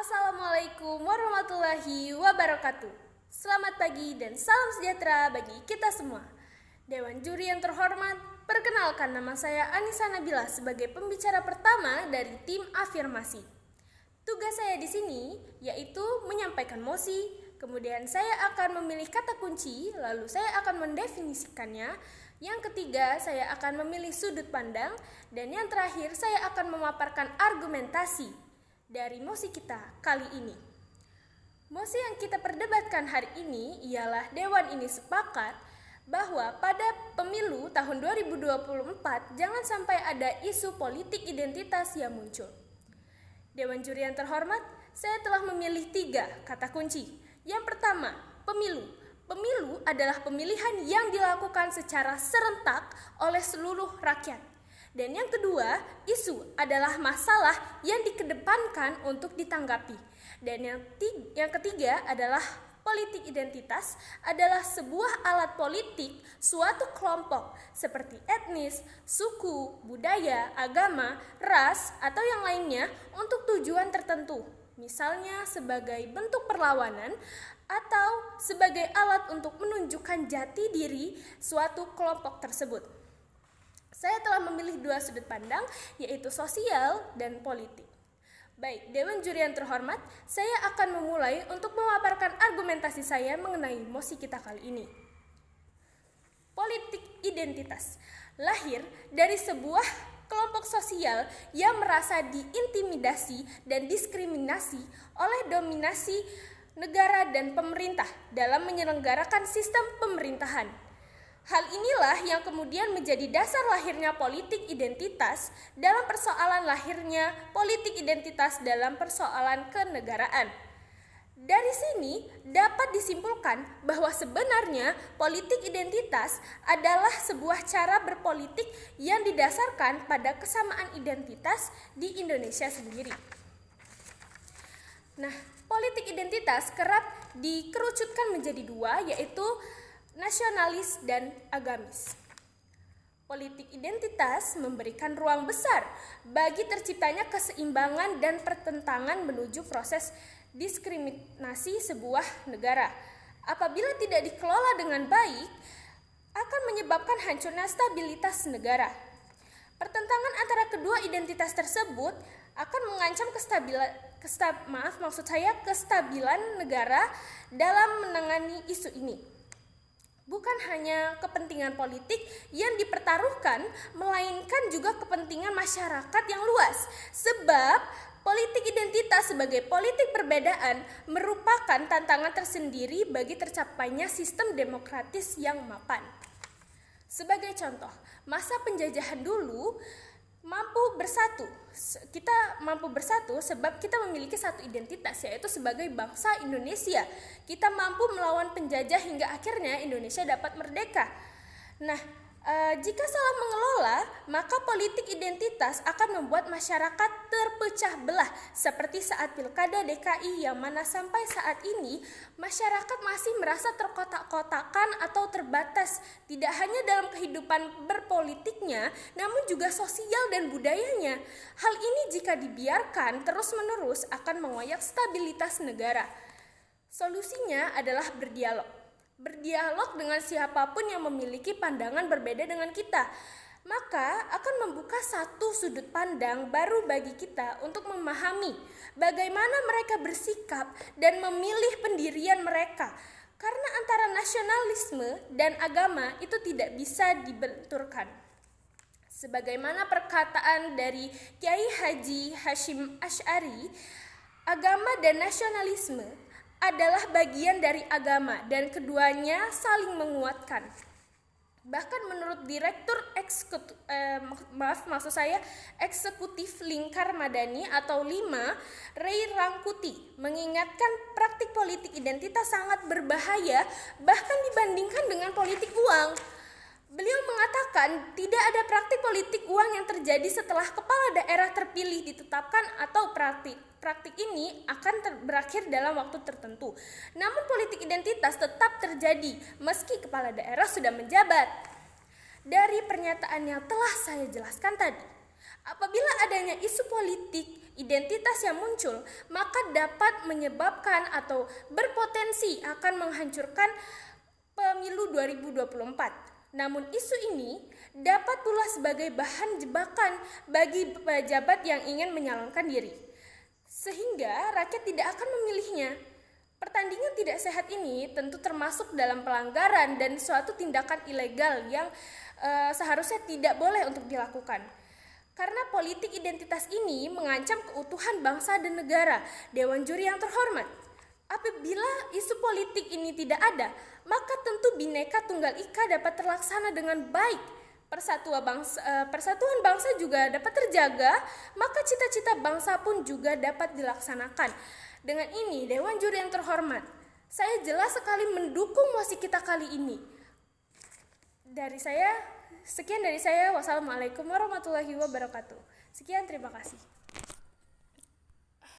Assalamualaikum warahmatullahi wabarakatuh. Selamat pagi dan salam sejahtera bagi kita semua. Dewan juri yang terhormat, perkenalkan nama saya Anissa Nabila sebagai pembicara pertama dari tim afirmasi. Tugas saya di sini yaitu menyampaikan mosi, kemudian saya akan memilih kata kunci, lalu saya akan mendefinisikannya. Yang ketiga, saya akan memilih sudut pandang, dan yang terakhir saya akan memaparkan argumentasi dari mosi kita kali ini. Mosi yang kita perdebatkan hari ini ialah Dewan ini sepakat bahwa pada pemilu tahun 2024 jangan sampai ada isu politik identitas yang muncul. Dewan juri yang terhormat, saya telah memilih 3 kata kunci. Yang pertama, pemilu. Pemilu adalah pemilihan yang dilakukan secara serentak oleh seluruh rakyat. Dan yang kedua, isu adalah masalah yang dikedepankan untuk ditanggapi. Dan yang ketiga adalah politik identitas adalah sebuah alat politik suatu kelompok seperti etnis, suku, budaya, agama, ras, atau yang lainnya untuk tujuan tertentu. Misalnya sebagai bentuk perlawanan atau sebagai alat untuk menunjukkan jati diri suatu kelompok tersebut. Saya telah memilih 2 sudut pandang, yaitu sosial dan politik. Baik, Dewan juri yang terhormat, saya akan memulai untuk memaparkan argumentasi saya mengenai mosi kita kali ini. Politik identitas lahir dari sebuah kelompok sosial yang merasa diintimidasi dan diskriminasi oleh dominasi negara dan pemerintah dalam menyelenggarakan sistem pemerintahan. Hal inilah yang kemudian menjadi dasar lahirnya politik identitas dalam persoalan lahirnya politik identitas dalam persoalan kenegaraan. Dari sini dapat disimpulkan bahwa sebenarnya politik identitas adalah sebuah cara berpolitik yang didasarkan pada kesamaan identitas di Indonesia sendiri. Nah, politik identitas kerap dikerucutkan menjadi 2, yaitu nasionalis dan agamis. Politik identitas memberikan ruang besar bagi terciptanya keseimbangan dan pertentangan menuju proses diskriminasi sebuah negara. Apabila tidak dikelola dengan baik, akan menyebabkan hancurnya stabilitas negara. Pertentangan antara kedua identitas tersebut akan mengancam kestabilan negara dalam menangani isu ini. Bukan hanya kepentingan politik yang dipertaruhkan, melainkan juga kepentingan masyarakat yang luas. Sebab politik identitas sebagai politik perbedaan merupakan tantangan tersendiri bagi tercapainya sistem demokratis yang mapan. Sebagai contoh, masa penjajahan dulu kita mampu bersatu sebab kita memiliki satu identitas, yaitu sebagai bangsa Indonesia. Kita mampu melawan penjajah hingga akhirnya Indonesia dapat merdeka. Nah, jika salah mengelola, maka politik identitas akan membuat masyarakat terpecah belah, seperti saat Pilkada DKI yang mana sampai saat ini masyarakat masih merasa terkotak-kotakan atau terbatas, tidak hanya dalam kehidupan berpolitiknya, namun juga sosial dan budayanya. Hal ini jika dibiarkan terus-menerus akan mengoyak stabilitas negara. Solusinya adalah berdialog dengan siapapun yang memiliki pandangan berbeda dengan kita, maka akan membuka satu sudut pandang baru bagi kita untuk memahami bagaimana mereka bersikap dan memilih pendirian mereka. Karena antara nasionalisme dan agama itu tidak bisa dibenturkan. Sebagaimana perkataan dari Kiai Haji Hashim Asy'ari, agama dan nasionalisme adalah bagian dari agama dan keduanya saling menguatkan. Bahkan menurut Direktur Eksekutif Lingkar Madani atau LIMA, Ray Rangkuti, mengingatkan praktik politik identitas sangat berbahaya bahkan dibandingkan dengan politik uang. Beliau mengatakan tidak ada praktik politik uang yang terjadi setelah kepala daerah terpilih ditetapkan atau praktik ini akan berakhir dalam waktu tertentu. Namun politik identitas tetap terjadi meski kepala daerah sudah menjabat. Dari pernyataan yang telah saya jelaskan tadi, apabila adanya isu politik identitas yang muncul, maka dapat menyebabkan atau berpotensi akan menghancurkan pemilu 2024. Namun isu ini dapat pula sebagai bahan jebakan bagi pejabat yang ingin menyalonkan diri, sehingga rakyat tidak akan memilihnya. Pertandingan tidak sehat ini tentu termasuk dalam pelanggaran dan suatu tindakan ilegal yang seharusnya tidak boleh untuk dilakukan. Karena politik identitas ini mengancam keutuhan bangsa dan negara. Dewan Juri yang terhormat, apabila isu politik ini tidak ada, maka tentu Bhinneka Tunggal Ika dapat terlaksana dengan baik. Persatuan bangsa juga dapat terjaga, maka cita-cita bangsa pun juga dapat dilaksanakan. Dengan ini, Dewan Juri yang terhormat, saya jelas sekali mendukung mosi kita kali ini. Sekian dari saya. Wassalamualaikum warahmatullahi wabarakatuh. Sekian, terima kasih.